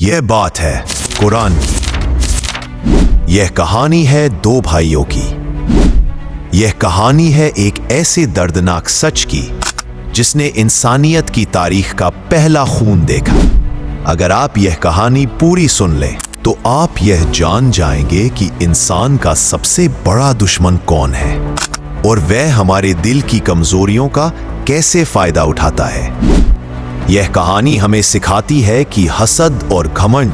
यह बात है कुरान की। यह कहानी है दो भाइयों की। यह कहानी है एक ऐसे दर्दनाक सच की जिसने इंसानियत की तारीख का पहला खून देखा। अगर आप यह कहानी पूरी सुन लें तो आप यह जान जाएंगे कि इंसान का सबसे बड़ा दुश्मन कौन है और वह हमारे दिल की कमजोरियों का कैसे फायदा उठाता है। यह कहानी हमें सिखाती है कि हसद और घमंड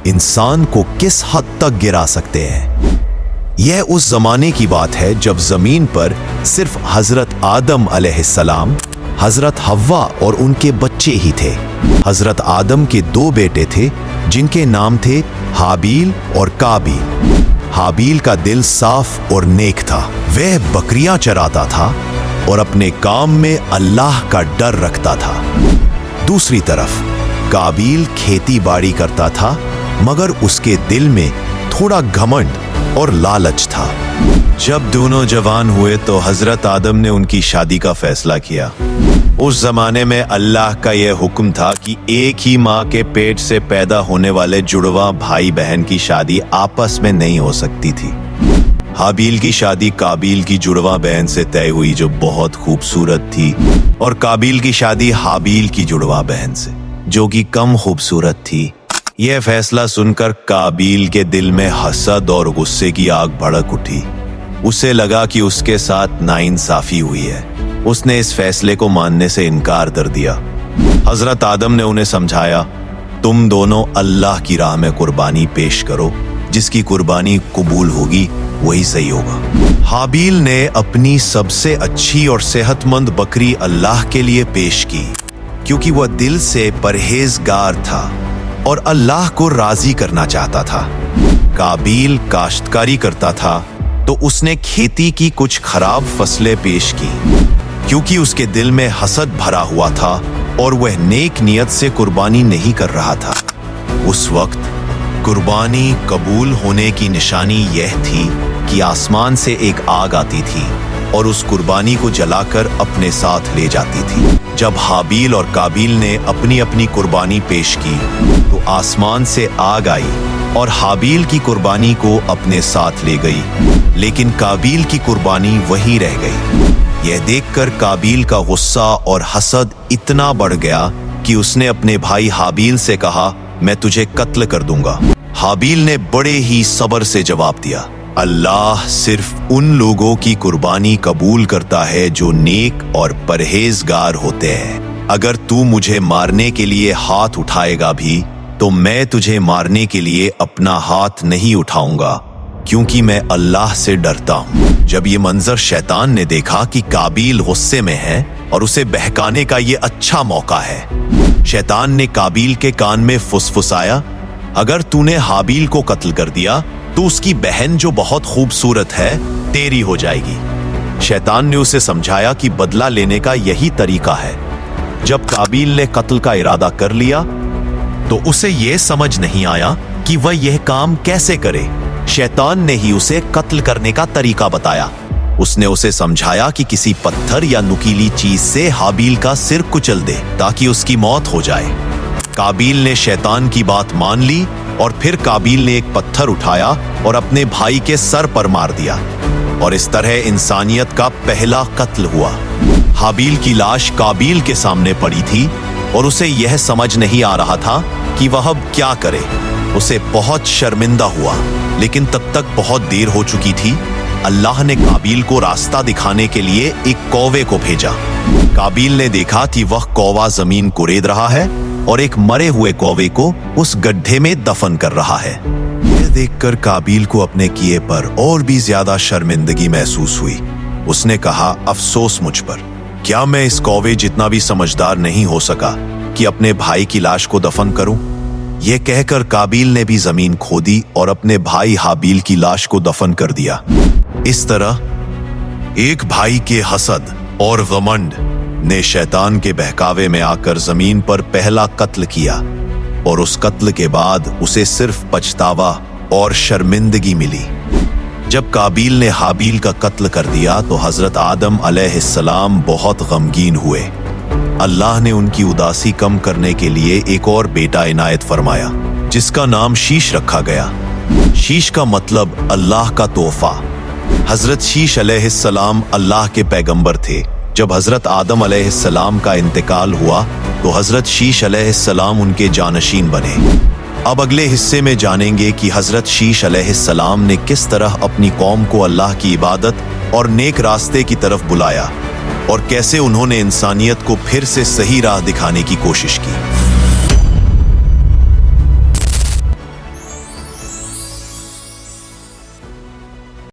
इंसान को किस हद तक गिरा सकते हैं। यह उस जमाने की बात है जब जमीन पर सिर्फ हजरत आदम अलैहिस्सलाम, हजरत हव्वा और उनके बच्चे ही थे। हजरत आदम के दो बेटे थे जिनके नाम थे हाबील और काबील। हाबील का दिल साफ और नेक था। वह बकरियां चराता था और अपने काम में अल्लाह का डर रखता था। दूसरी तरफ काबील खेती बाड़ी करता था मगर उसके दिल में थोड़ा घमंड और लालच था। जब दोनों जवान हुए तो हजरत आदम ने उनकी शादी का फैसला किया। उस जमाने में अल्लाह का यह हुक्म था कि एक ही माँ के पेट से पैदा होने वाले जुड़वा भाई बहन की शादी आपस में नहीं हो सकती थी। हाबील की शादी काबील की जुड़वा बहन से तय हुई जो बहुत खूबसूरत थी, और काबील की शादी हाबील की जुड़वा बहन से जो कि कम खूबसूरत थी। यह फैसला सुनकर काबील के दिल में हसद और गुस्से की आग भड़क उठी। उसे लगा कि उसके साथ नाइंसाफी हुई है। उसने इस फैसले को मानने से इनकार कर दिया। हजरत आदम ने उन्हें समझाया, तुम दोनों अल्लाह की राह में कुर्बानी पेश करो, जिसकी कुर्बानी कबूल होगी वही सही होगा। हाबील ने अपनी सबसे अच्छी और सेहतमंद बकरी अल्लाह के लिए पेश की क्योंकि वह दिल से परहेजगार था और अल्लाह को राजी करना चाहता था। काबील काश्तकारी करता था तो उसने खेती की कुछ खराब फसलें पेश की क्योंकि उसके दिल में हसद भरा हुआ था और वह नेक नियत से कुर्बानी नहीं कर रहा था। उस वक्त कुर्बानी कबूल होने की निशानी यह थी कि आसमान से एक आग आती थी और उस कुर्बानी को जलाकर अपने साथ ले जाती थी। जब हाबील और काबील ने अपनी अपनी कुर्बानी पेश की तो आसमान से आग आई और हाबील की कुर्बानी को अपने साथ ले गई, लेकिन काबील की कुर्बानी वहीं रह गई। यह देखकर काबील का गुस्सा और हसद इतना बढ़ गया कि उसने अपने भाई हाबील से कहा, मैं तुझे कत्ल कर दूंगा। हाबील ने बड़े ही सब्र से जवाब दिया, अल्लाह सिर्फ उन लोगों की कुर्बानी कबूल करता है जो नेक और परहेजगार होते हैं। अगर तू मुझे मारने के लिए हाथ उठाएगा भी तो मैं तुझे मारने के लिए अपना हाथ नहीं उठाऊंगा क्योंकि मैं अल्लाह से डरता हूँ। जब ये मंजर शैतान ने देखा कि काबील गुस्से में है और उसे बहकाने का ये अच्छा मौका है, शैतान ने काबील के कान में फुसफुसाया, अगर तूने हाबील को कत्ल कर दिया तो उसकी बहन जो बहुत खूबसूरत है तेरी हो जाएगी। शैतान ने उसे समझाया कि बदला लेने का यही तरीका है। जब काबील ने कत्ल का इरादा कर लिया तो उसे यह समझ नहीं आया कि वह यह काम कैसे करे। शैतान ने ही उसे कत्ल करने का तरीका बताया। उसने उसे समझाया कि किसी पत्थर या नुकीली चीज से हाबील का सिर कुचल दे ताकि उसकी मौत हो जाए। काबील ने शैतान की बात मान ली और फिर काबील ने एक पत्थर उठाया और अपने भाई के सर पर मार दिया और इस तरह इंसानियत का पहला कत्ल हुआ। हाबील की लाश काबील के सामने पड़ी थी और उसे यह समझ नहीं आ रहा था कि वह अब क्या करे। उसे बहुत शर्मिंदा हुआ, लेकिन तब तक बहुत देर हो चुकी थी। अल्लाह ने काबील को रास्ता दिखाने के लिए एक कौवे को भेजा। काबील ने देखा कि वह कौवा जमीन कुरेद रहा है और एक मरे हुए कौवे को उस गड्ढे में दफन कर रहा है। यह देखकर काबील को अपने किए पर और भी ज्यादा शर्मिंदगी महसूस हुई। उसने कहा, अफसोस मुझ पर, क्या मैं इस कौवे जितना भी समझदार नहीं हो सका कि अपने भाई की लाश को दफन करूं? यह कहकर काबील ने भी जमीन खोदी और अपने भाई हाबील की लाश को दफन कर दिया। इस तरह एक भाई के हसद और घमंड ने शैतान के बहकावे में आकर जमीन पर पहला कत्ल किया और उस कत्ल के बाद उसे सिर्फ पछतावा और शर्मिंदगी मिली। जब काबील ने हाबील का कत्ल कर दिया तो हजरत आदम अलैहिस्सलाम बहुत गमगीन हुए। अल्लाह ने उनकी उदासी कम करने के लिए एक और बेटा इनायत फरमाया। जिसका नाम शीश रखा गया। शीश का मतलब अल्लाह का तोहफा। हजरत शीश अलैहिस्सलाम अल्लाह के पैगंबर थे। जब हजरत आदम अलैहिस्सलाम का इंतकाल हुआ तो हजरत शीश अलैहिस्सलाम उनके जानशीन बने। अब अगले हिस्से में जानेंगे कि हजरत शीश अलैहिस्सलाम ने किस तरह अपनी कौम को अल्लाह की इबादत और नेक रास्ते की तरफ बुलाया और कैसे उन्होंने इंसानियत को फिर से सही राह दिखाने की कोशिश की।